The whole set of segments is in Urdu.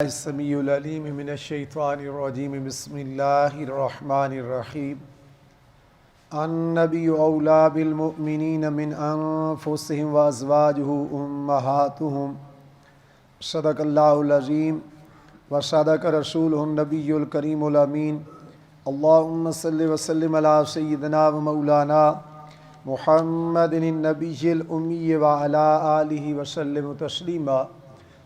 السمیع العلیم من الشیطان الرجیم بسم اللہ الرحمن الرحیم النبی اولیٰ بالمؤمنین من انفسهم وازواجہ امہاتہم صدق اللہ العظیم وصدق رسولہ النبی الکریم الامین اللہم صلی وسلم علی سیدنا و مولانا محمد النبی الامی وعلی آلہ وسلم تسلیما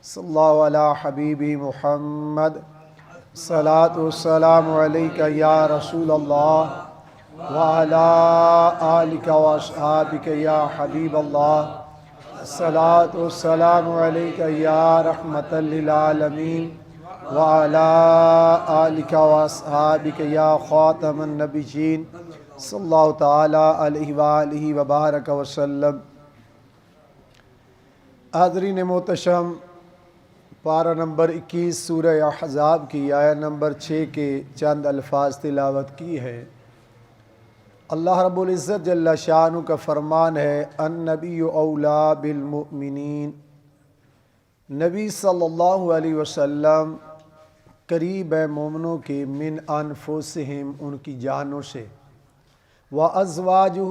صلی اللہ علی حبیبی محمد صلاۃ والسلام علیک یا رسول اللہ وعلی آلک واصحابک یا حبیب اللہ صلاۃ والسلام علیک یا رحمۃ للعالمین وعلی آلک واصحابک یا خاتم النبیین صلی اللہ تعالی علیہ وآلہ وبارک وسلم۔ حاضرین محتشم، پارہ نمبر 21 سورہ احزاب کی آیت نمبر 6 کے چند الفاظ تلاوت کی ہے۔ اللہ رب العزت جل شانہ کا فرمان ہے النبی اولیٰ بالمؤمنین، نبی صلی اللہ علیہ وسلم قریب ہے مومنوں کے من انفسہم، ان کی جانوں سے، وازواجہ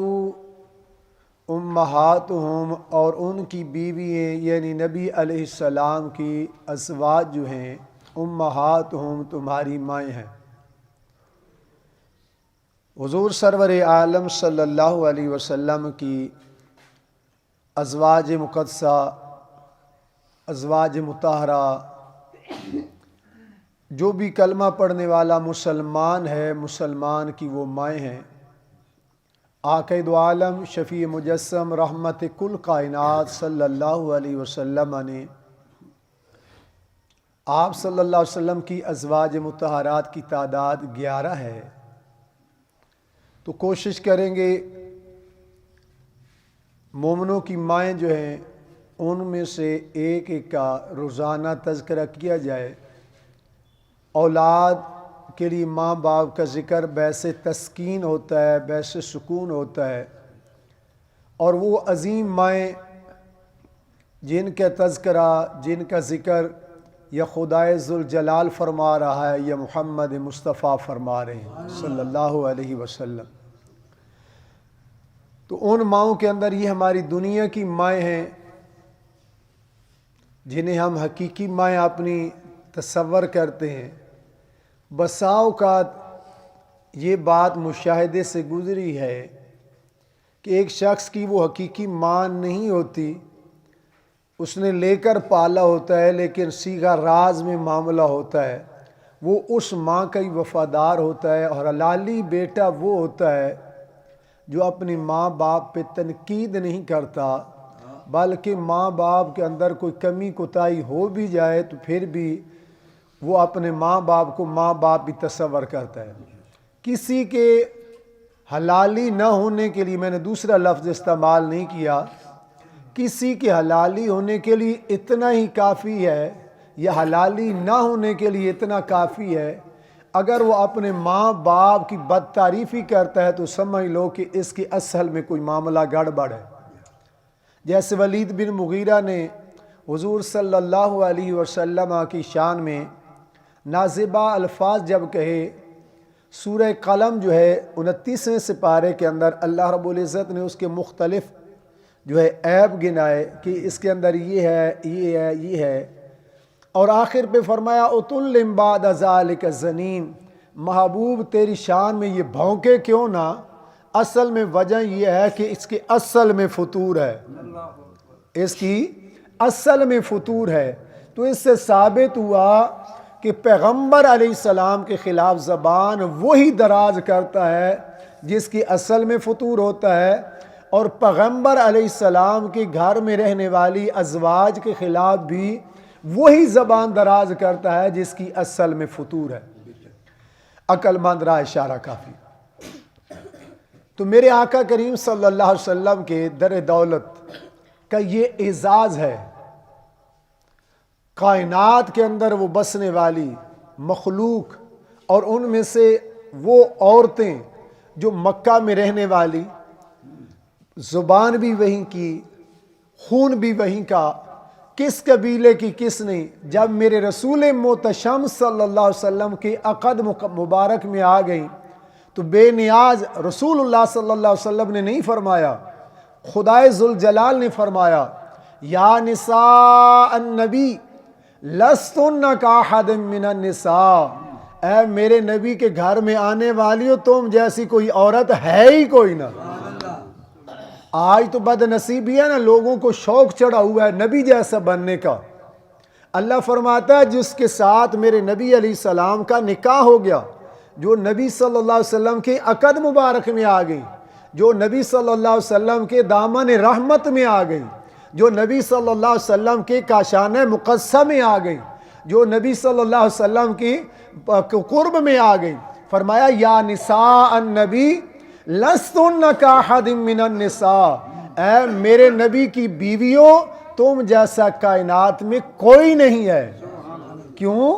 امہاتہم، اور ان کی بیوییں یعنی نبی علیہ السلام کی ازواج جو ہیں امہاتہم تمہاری مائیں ہیں۔ حضور سرور عالم صلی اللہ علیہ وسلم کی ازواج مقدسہ، ازواج مطہرہ، جو بھی کلمہ پڑھنے والا مسلمان ہے، مسلمان کی وہ مائیں ہیں۔ آقا دو عالم شفیع مجسم رحمت کل کائنات صلی اللہ علیہ وسلم نے آپ صلی اللہ علیہ وسلم کی ازواج مطہرات کی تعداد 11 ہے، تو کوشش کریں گے مومنوں کی مائیں جو ہیں ان میں سے ایک ایک کا روزانہ تذکرہ کیا جائے۔ اولاد کے لیے ماں باپ کا ذکر باعث تسکین ہوتا ہے، باعث سکون ہوتا ہے، اور وہ عظیم مائیں جن کا تذکرہ، جن کا ذکر یا خدائے ذوالجلال فرما رہا ہے یا محمد مصطفیٰ فرما رہے ہیں صلی اللہ علیہ وسلم، تو ان ماؤں کے اندر یہ ہماری دنیا کی مائیں ہیں جنہیں ہم حقیقی مائیں اپنی تصور کرتے ہیں۔ بسا اوقات یہ بات مشاہدے سے گزری ہے کہ ایک شخص کی وہ حقیقی ماں نہیں ہوتی، اس نے لے کر پالا ہوتا ہے لیکن صیغہ راز میں معاملہ ہوتا ہے، وہ اس ماں کا ہی وفادار ہوتا ہے، اور حلالی بیٹا وہ ہوتا ہے جو اپنی ماں باپ پہ تنقید نہیں کرتا، بلکہ ماں باپ کے اندر کوئی کمی کوتاہی ہو بھی جائے تو پھر بھی وہ اپنے ماں باپ کو ماں باپ بھی تصور کرتا ہے۔ کسی کے حلالی نہ ہونے کے لیے، میں نے دوسرا لفظ استعمال نہیں کیا، کسی کے حلالی ہونے کے لیے اتنا ہی کافی ہے یا حلالی نہ ہونے کے لیے اتنا کافی ہے، اگر وہ اپنے ماں باپ کی بد تعریفی کرتا ہے تو سمجھ لو کہ اس کی اصل میں کوئی معاملہ گڑبڑ ہے۔ جیسے ولید بن مغیرہ نے حضور صلی اللہ علیہ وسلم کی شان میں نازبہ الفاظ جب کہے، سورہ قلم جو ہے 29ویں سپارے کے اندر اللہ رب العزت نے اس کے مختلف جو ہے عیب گنائے کہ اس کے اندر یہ ہے، یہ ہے، یہ ہے، اور آخر پہ فرمایا اُتُلٍ بَعْدَ ذَلِكَ زَنِيمٌ، محبوب تیری شان میں یہ بھونکے کیوں نہ، اصل میں وجہ یہ ہے کہ اس کے اصل میں فطور ہے، اس کی اصل میں فطور ہے۔ تو اس سے ثابت ہوا کہ پیغمبر علیہ السلام کے خلاف زبان وہی دراز کرتا ہے جس کی اصل میں فطور ہوتا ہے، اور پیغمبر علیہ السلام کے گھر میں رہنے والی ازواج کے خلاف بھی وہی زبان دراز کرتا ہے جس کی اصل میں فطور ہے۔ عقل مند را اشارہ کافی۔ تو میرے آقا کریم صلی اللہ علیہ وسلم کے در دولت کا یہ اعزاز ہے، کائنات کے اندر وہ بسنے والی مخلوق، اور ان میں سے وہ عورتیں جو مکہ میں رہنے والی، زبان بھی وہیں کی، خون بھی وہیں کا، کس قبیلے کی کس نہیں. جب میرے رسول محتشم صلی اللہ علیہ وسلم کے عقد مبارک میں آ گئی تو بے نیاز رسول اللہ صلی اللہ علیہ وسلم نے نہیں فرمایا، خدائے ذوالجلال نے فرمایا یا نساء النبی لستن کاحد من النساء، اے میرے نبی کے گھر میں آنے والی ہو، تم جیسی کوئی عورت ہے ہی کوئی نہ. آج تو بد نصیبی ہے نا، لوگوں کو شوق چڑھا ہوا ہے نبی جیسا بننے کا. اللہ فرماتا ہے جس کے ساتھ میرے نبی علیہ السلام کا نکاح ہو گیا، جو نبی صلی اللہ علیہ وسلم کے عقد مبارک میں آ گئی، جو نبی صلی اللہ علیہ وسلم کے دامن رحمت میں آ گئی، جو نبی صلی اللہ علیہ وسلم کے کاشان مقصہ میں آ گئی، جو نبی صلی اللہ علیہ وسلم کی قرب میں آ گئی، فرمایا یا نساء النبی لستن کاحد من النساء، اے میرے نبی کی بیویوں تم جیسا کائنات میں کوئی نہیں ہے. کیوں؟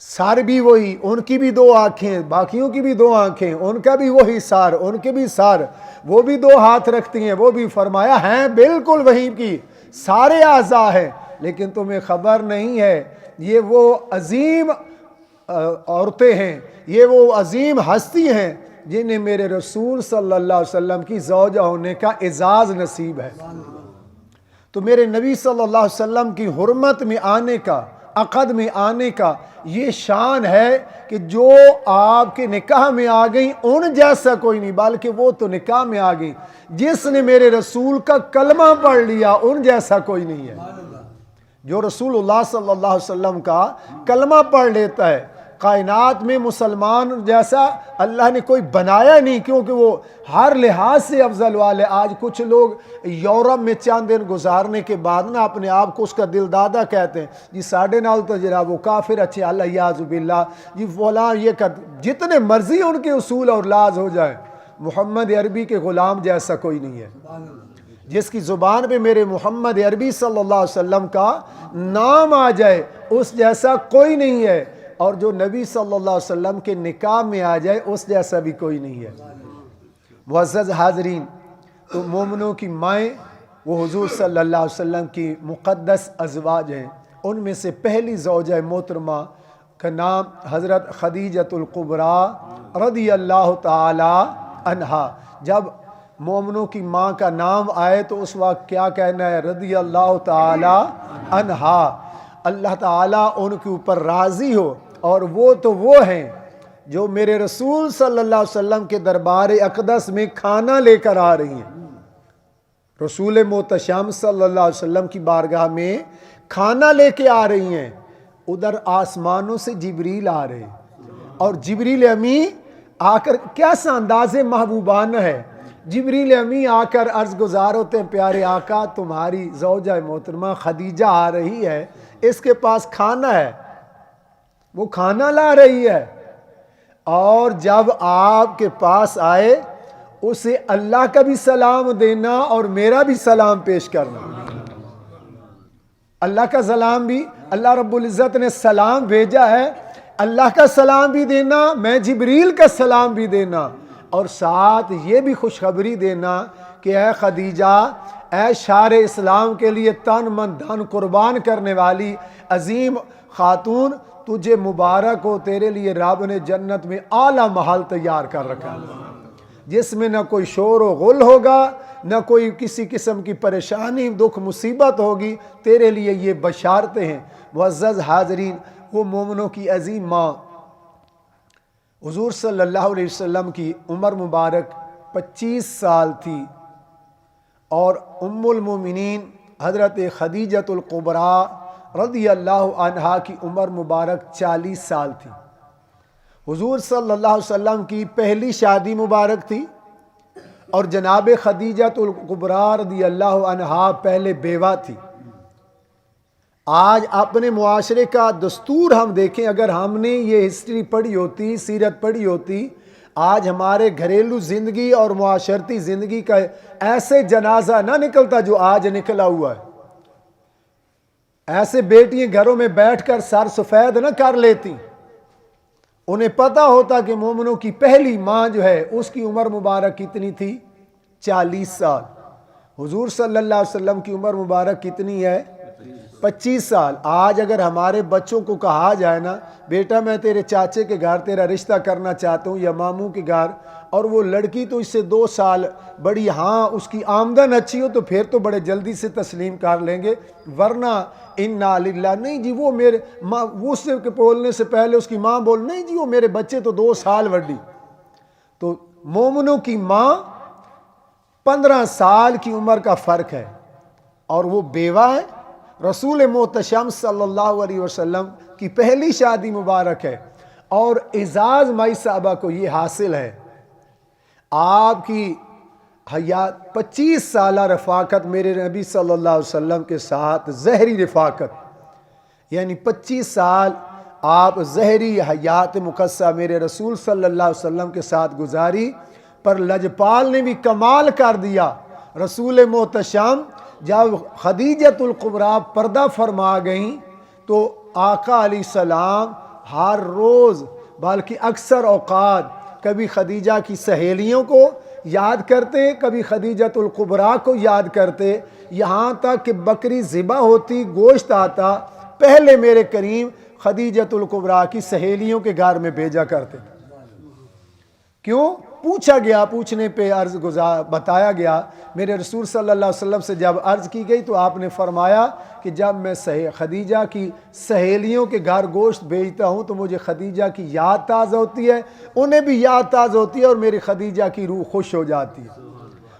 سر بھی وہی، ان کی بھی دو آنکھیں، باقیوں کی بھی دو آنکھیں، ان کا بھی وہی سر، ان کے بھی سر، وہ بھی دو ہاتھ رکھتی ہیں، وہ بھی فرمایا ہیں بالکل وہی کی سارے اعضاء ہیں، لیکن تمہیں خبر نہیں ہے یہ وہ عظیم عورتیں ہیں، یہ وہ عظیم ہستی ہیں جنہیں میرے رسول صلی اللہ علیہ وسلم کی زوجہ ہونے کا اعزاز نصیب ہے. تو میرے نبی صلی اللہ علیہ وسلم کی حرمت میں آنے کا، عقد میں آنے کا یہ شان ہے کہ جو آپ کے نکاح میں آ گئی ان جیسا کوئی نہیں، بلکہ وہ تو نکاح میں آ گئی جس نے میرے رسول کا کلمہ پڑھ لیا ان جیسا کوئی نہیں ہے. جو رسول اللہ صلی اللہ علیہ وسلم کا کلمہ پڑھ لیتا ہے، کائنات میں مسلمان جیسا اللہ نے کوئی بنایا نہیں، کیونکہ وہ ہر لحاظ سے افضل والے. آج کچھ لوگ یورپ میں چند دن گزارنے کے بعد نا اپنے آپ کو اس کا دل دادا کہتے ہیں، جی ساڑھے نال تو جناب وہ کافر اچھے، اللہ یعوذ باللہ، جی فلاں یہ کر، جتنے مرضی ان کے اصول اور لاز ہو جائیں، محمد عربی کے غلام جیسا کوئی نہیں ہے. جس کی زبان پہ میرے محمد عربی صلی اللہ علیہ وسلم کا نام آ جائے اس جیسا کوئی نہیں ہے، اور جو نبی صلی اللہ علیہ وسلم کے نکاح میں آ جائے اس جیسا بھی کوئی نہیں ہے. معزز حاضرین، تو مومنوں کی مائیں وہ حضور صلی اللہ علیہ وسلم کی مقدس ازواج ہیں. ان میں سے پہلی زوجہ محترمہ کا نام حضرت خدیجۃ الکبریٰ رضی اللہ تعالی عنہا. جب مومنوں کی ماں کا نام آئے تو اس وقت کیا کہنا ہے؟ رضی اللہ تعالی عنہا. اللہ تعالیٰ ان کے اوپر راضی ہو، اور وہ تو وہ ہیں جو میرے رسول صلی اللہ علیہ وسلم کے دربار اقدس میں کھانا لے کر آ رہی ہیں. رسول محتشم صلی اللہ علیہ وسلم کی بارگاہ میں کھانا لے کے آ رہی ہیں. ادھر آسمانوں سے جبریل آ رہے ہیں، اور جبریل امی آ کر کیسا انداز محبوبانہ ہے. جبریل امی آ کر عرض گزار ہوتے ہیں، پیارے آقا تمہاری زوجہ محترمہ خدیجہ آ رہی ہے، اس کے پاس کھانا ہے، وہ کھانا لا رہی ہے. اور جب آپ کے پاس آئے اسے اللہ کا بھی سلام دینا اور میرا بھی سلام پیش کرنا. اللہ کا سلام بھی، اللہ رب العزت نے سلام بھیجا ہے، اللہ کا سلام بھی دینا، میں جبریل کا سلام بھی دینا، اور ساتھ یہ بھی خوشخبری دینا کہ اے خدیجہ، اے شار اسلام کے لیے تن من دھن قربان کرنے والی عظیم خاتون، تجھے مبارک ہو، تیرے لیے رب نے جنت میں اعلیٰ محل تیار کر رکھا ہے جس میں نہ کوئی شور و غل ہوگا، نہ کوئی کسی قسم کی پریشانی دکھ مصیبت ہوگی. تیرے لیے یہ بشارتیں ہیں. معزز حاضرین، وہ مومنوں کی عظیم ماں حضور صلی اللہ علیہ وسلم کی عمر مبارک 25 سال تھی، اور ام المومنین حضرت خدیجۃ الکبریٰ رضی اللہ عنہا کی عمر مبارک 40 سال تھی. حضور صلی اللہ علیہ وسلم کی پہلی شادی مبارک تھی، اور جناب خدیجۃ الکبریٰ رضی اللہ عنہا پہلے بیوہ تھی. آج اپنے معاشرے کا دستور ہم دیکھیں، اگر ہم نے یہ ہسٹری پڑھی ہوتی، سیرت پڑھی ہوتی، آج ہمارے گھریلو زندگی اور معاشرتی زندگی کا ایسے جنازہ نہ نکلتا جو آج نکلا ہوا ہے. ایسے بیٹیاں گھروں میں بیٹھ کر سر سفید نہ کر لیتی. انہیں پتہ ہوتا کہ مومنوں کی پہلی ماں جو ہے اس کی عمر مبارک کتنی تھی؟ 40 سال. حضور صلی اللہ علیہ وسلم کی عمر مبارک کتنی ہے؟ 25 سال. آج اگر ہمارے بچوں کو کہا جائے نا بیٹا میں تیرے چاچے کے گھر تیرا رشتہ کرنا چاہتا ہوں یا ماموں کے گھر, اور وہ لڑکی تو اس سے 2 سال بڑی, ہاں اس کی آمدن اچھی ہو تو پھر تو بڑے جلدی سے تسلیم کر لیں گے, ورنہ انا للہ نہیں جی وہ میرے ماں, وہ اس سے بولنے سے پہلے اس کی ماں بول نہیں جی وہ میرے بچے تو 2 سال وڈی. تو مومنوں کی ماں 15 سال کی عمر کا فرق ہے اور وہ بیوہ ہے. رسول محتشم صلی اللہ علیہ وسلم کی پہلی شادی مبارک ہے, اور اعزاز مائی صاحبہ کو یہ حاصل ہے. آپ کی حیات 25 سالہ رفاقت میرے نبی صلی اللہ علیہ وسلم کے ساتھ, زہری رفاقت, یعنی 25 سال آپ زہری حیات مقدسہ میرے رسول صلی اللہ علیہ وسلم کے ساتھ گزاری. پر لجپال نے بھی کمال کر دیا. رسول محتشم جب خدیجۃ الکبریٰ پردہ فرما گئیں تو آقا علیہ السلام ہر روز بلکہ اکثر اوقات کبھی خدیجہ کی سہیلیوں کو یاد کرتے, کبھی خدیجۃ الکبریٰ کو یاد کرتے, یہاں تک کہ بکری ذبح ہوتی, گوشت آتا, پہلے میرے کریم خدیجۃ الکبریٰ کی سہیلیوں کے گھر میں بھیجا کرتے. کیوں؟ پوچھا گیا, پوچھنے پہ عرض بتایا گیا. میرے رسول صلی اللہ علیہ وسلم سے جب عرض کی گئی تو آپ نے فرمایا کہ جب میں خدیجہ کی سہیلیوں کے گھر گوشت بھیجتا ہوں تو مجھے خدیجہ کی یاد تازہ ہوتی ہے, انہیں بھی یاد تازہ ہوتی ہے, اور میری خدیجہ کی روح خوش ہو جاتی ہے.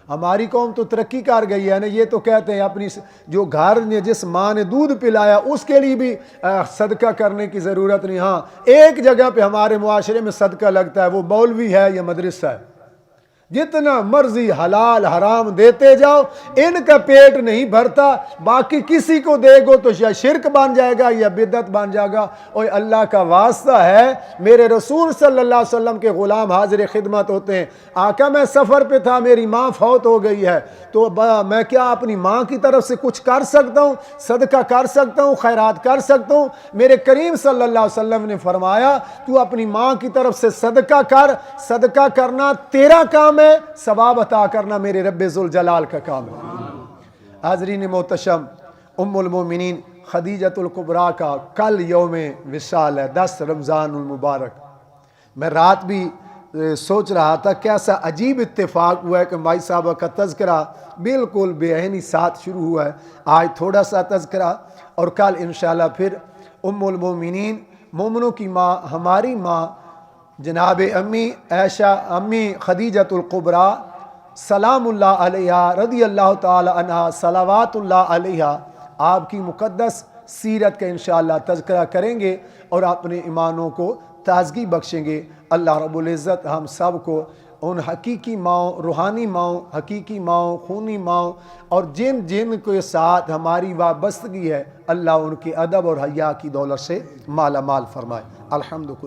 ہماری قوم تو ترقی کر گئی ہے نا, یہ تو کہتے ہیں اپنی جو گھر نے جس ماں نے دودھ پلایا اس کے لیے بھی صدقہ کرنے کی ضرورت نہیں. ہاں ایک جگہ پہ ہمارے معاشرے میں صدقہ لگتا ہے, وہ مولوی ہے یا مدرسہ ہے. جتنا مرضی حلال حرام دیتے جاؤ, ان کا پیٹ نہیں بھرتا, باقی کسی کو دے گو تو یا شرک بن جائے گا یا بدعت بن جائے گا. اور اللہ کا واسطہ ہے, میرے رسول صلی اللہ علیہ وسلم کے غلام حاضر خدمت ہوتے ہیں. آقا میں سفر پہ تھا, میری ماں فوت ہو گئی ہے, تو میں کیا اپنی ماں کی طرف سے کچھ کر سکتا ہوں, صدقہ کر سکتا ہوں, خیرات کر سکتا ہوں؟ میرے کریم صلی اللہ علیہ وسلم نے فرمایا تو اپنی ماں کی طرف سے صدقہ کر, صدقہ کرنا تیرا کام ہے, ثواب عطا کرنا میرے رب ذوالجلال کا کام ہے. حاضرین محتشم, ام المومنین خدیجۃ الکبریٰ کا کل یوم وصال ہے, 10 رمضان المبارک. میں رات بھی سوچ رہا تھا کیسا عجیب اتفاق ہوا ہے کہ مائی صاحبہ کا تذکرہ بالکل بے عینی ساتھ شروع ہوا ہے. آج تھوڑا سا تذکرہ, اور کل انشاءاللہ پھر ام المومنین مومنوں کی ماں, ہماری ماں جناب امی عائشہ, امی خدیجۃ الکبریٰ سلام اللہ علیہا رضی اللہ تعالی عنہا صلوات اللہ علیہا, آپ کی مقدس سیرت کا انشاءاللہ تذکرہ کریں گے اور اپنے ایمانوں کو تازگی بخشیں گے. اللہ رب العزت ہم سب کو ان حقیقی ماؤں, روحانی ماؤں, حقیقی ماؤں, خونی ماؤں, اور جن جن کے ساتھ ہماری وابستگی ہے, اللہ ان کے ادب اور حیا کی دولت سے مالا مال فرمائے. الحمدللہ.